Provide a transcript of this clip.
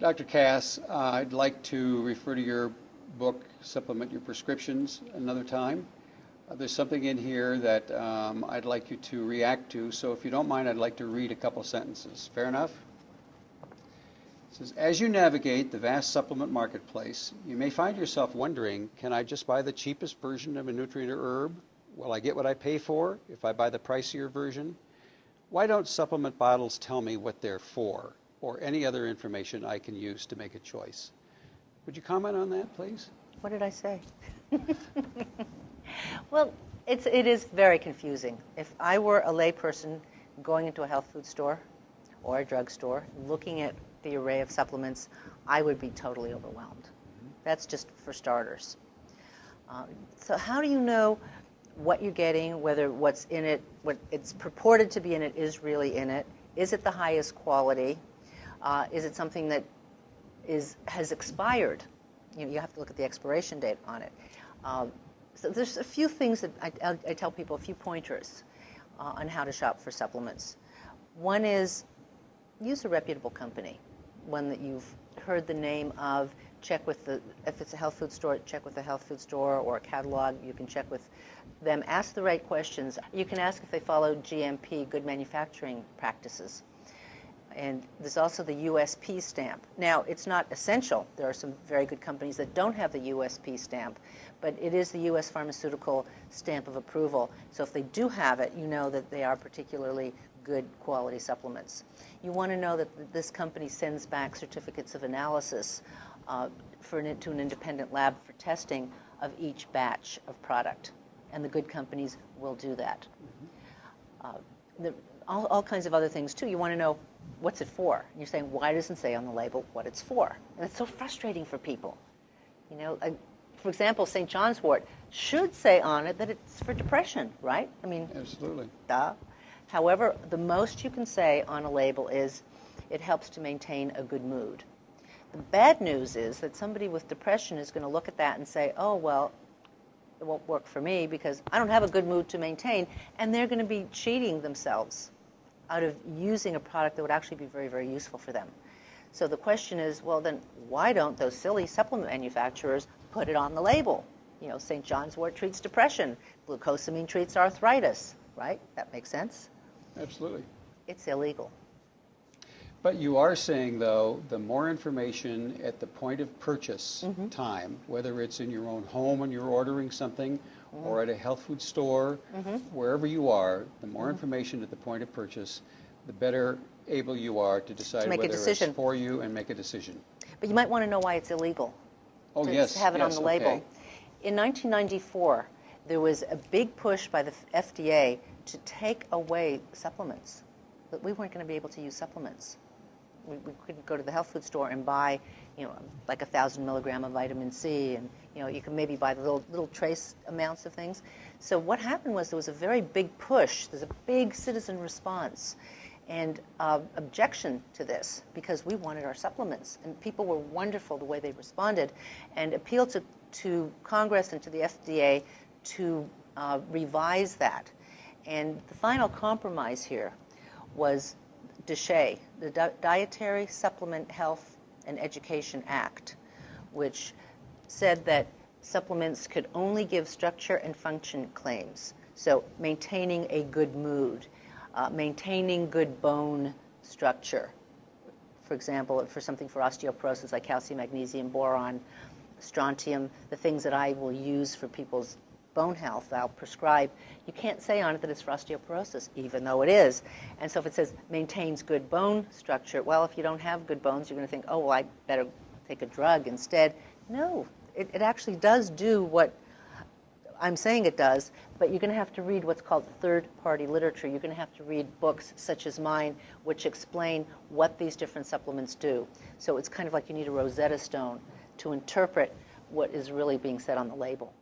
Dr. Cass, I'd like to refer to your book, Supplement Your Prescriptions, another time. There's something in here that I'd like you to react to, so if you don't mind, I'd like to read a couple sentences. Fair enough? It says, as you navigate the vast supplement marketplace, you may find yourself wondering, can I just buy the cheapest version of a nutrient or herb? Will I get what I pay for if I buy the pricier version? Why don't supplement bottles tell me what they're for, or any other information I can use to make a choice? Would you comment on that, please? What did I say? Well, it is very confusing. If I were a layperson going into a health food store or a drugstore, looking at the array of supplements, I would be totally overwhelmed. That's just for starters. So how do you know what you're getting, whether what's in it, what it's purported to be in it is really in it? Is it the highest quality? Is it something that has expired? You have to look at the expiration date on it. So there's a few things that I tell people, a few pointers on how to shop for supplements. One is use a reputable company, one that you've heard the name of. Check with if it's a health food store, check with the health food store or a catalog. You can check with them. Ask the right questions. You can ask if they follow GMP, good manufacturing practices. And there's also the USP stamp. Now, it's not essential. There are some very good companies that don't have the USP stamp, but it is the U.S. pharmaceutical stamp of approval. So if they do have it, you know that they are particularly good quality supplements. You want to know that this company sends back certificates of analysis to an independent lab for testing of each batch of product. And the good companies will do that. All kinds of other things, too. You want to know, what's it for? And you're saying, why doesn't it say on the label what it's for? And it's so frustrating for people. You know, for example, St. John's wort should say on it that it's for depression, right? I mean, absolutely. Duh. However, the most you can say on a label is it helps to maintain a good mood. The bad news is that somebody with depression is going to look at that and say, oh, well, it won't work for me because I don't have a good mood to maintain, and they're going to be cheating themselves out of using a product that would actually be very, very useful for them. So the question is, well, then why don't those silly supplement manufacturers put it on the label? You know, St. John's wort treats depression. Glucosamine treats arthritis, right? That makes sense? Absolutely. It's illegal. But you are saying, though, the more information at the point of purchase time, whether it's in your own home when you're ordering something or at a health food store, wherever you are, the more information at the point of purchase, the better able you are to decide whether it's for you and make a decision. But you might want to know why it's illegal to have it on the label. Okay. In 1994, there was a big push by the FDA to take away supplements. But we weren't going to be able to use supplements. We couldn't go to the health food store and buy, you know, like 1,000 milligram of vitamin C, and you know, you can maybe buy the little trace amounts of things. So what happened was there was a very big push. There's a big citizen response and objection to this because we wanted our supplements, and people were wonderful the way they responded, and appealed to Congress and to the FDA to revise that. And the final compromise here was DSHEA, the Dietary Supplement Health and Education Act, which said that supplements could only give structure and function claims. So maintaining a good mood, maintaining good bone structure. For example, for something for osteoporosis like calcium, magnesium, boron, strontium, the things that I will use for people's bone health, I'll prescribe. You can't say on it that it's for osteoporosis, even though it is. And so if it says maintains good bone structure, well, if you don't have good bones, you're going to think, oh, well, I better take a drug instead. No, it actually does do what I'm saying it does, but you're going to have to read what's called third-party literature. You're going to have to read books such as mine, which explain what these different supplements do. So it's kind of like you need a Rosetta Stone to interpret what is really being said on the label.